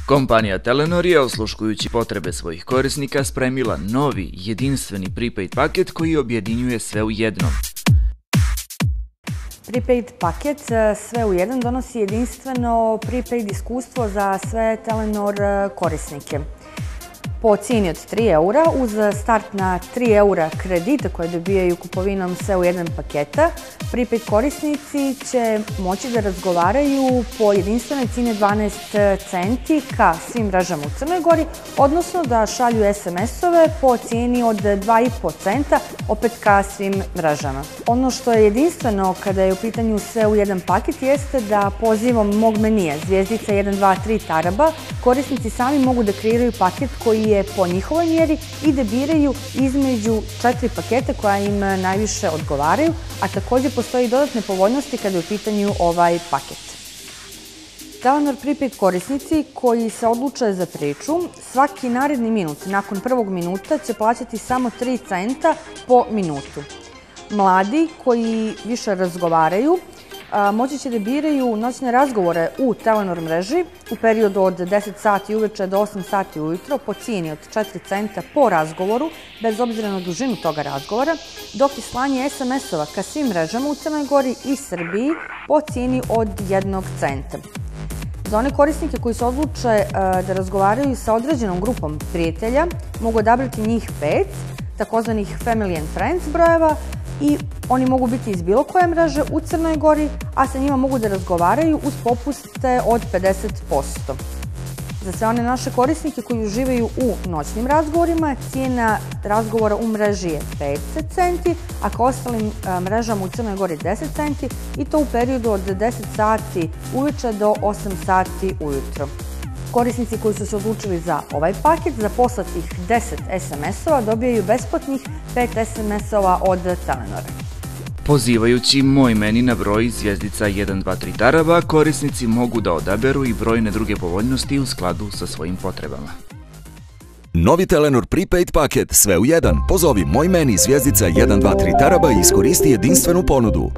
Kompanija Telenor je, osluškujući potrebe svojih korisnika, spremila novi, jedinstveni prepaid paket koji objedinjuje sve u jednom. Prepaid paket sve u jedan donosi jedinstveno prepaid iskustvo za sve Telenor korisnike. Po cijeni od 3 eura, uz start na 3 eura kredita koje dobijaju kupovinom sve u jedan paketa, prepaid korisnici će moći da razgovaraju po jedinstvenoj cijeni 12 centi ka svim mrežama u Crnoj Gori, odnosno da šalju SMS-ove po cijeni od 2,5 centa opet ka svim mrežama. Ono što je jedinstveno kada je u pitanju sve u jedan paket jeste da pozivom mog menija zvijezdica 123 taraba korisnici sami mogu da kreiraju paket koji je po njihovoj mjeri i da biraju između 4 paketa koja im najviše odgovaraju, a također postoji dodatne povoljnosti kada je u pitanju ovaj paket. Telenor prepaid korisnici koji se odluče za priču, svaki naredni minut nakon prvog minuta će plaćati samo 3 centa po minutu. Mladi koji više razgovaraju moći će da biraju noćne razgovore u Telenor mreži u periodu od 10 sati uveče do 8 sati ujutro po cijeni od 4 centa po razgovoru, bez obzira na dužinu toga razgovora, dok je slanje SMS-ova ka svim mrežama u Crnoj Gori i Srbiji po cijeni od 1 centa. Za one korisnike koji se odluče da razgovaraju sa određenom grupom prijatelja, mogu odabrati njih 5, takozvanih Family and Friends brojeva, i oni mogu biti iz bilo koje mreže u Crnoj Gori, a sa njima mogu da razgovaraju uz popuste od 50%. Za sve one naše korisnike koji uživaju u noćnim razgovorima, cijena razgovora u mreži je 5 centi, a ka ostalim mrežama u Crnoj Gori 10 centi i to u periodu od 10 sati uveče do 8 sati ujutro. Korisnici koji su se odlučili za ovaj paket za poslatih 10 SMS-ova dobijaju besplatnih 5 SMS-ova od Telenora. Pozivajući moj meni na broj zvijezdica 123 taraba, korisnici mogu da odaberu i brojne druge povoljnosti u skladu sa svojim potrebama. Novi Telenor prepaid paket sve u jedan. Pozovi moj meni zvijezdica 123 taraba i iskoristi jedinstvenu ponudu.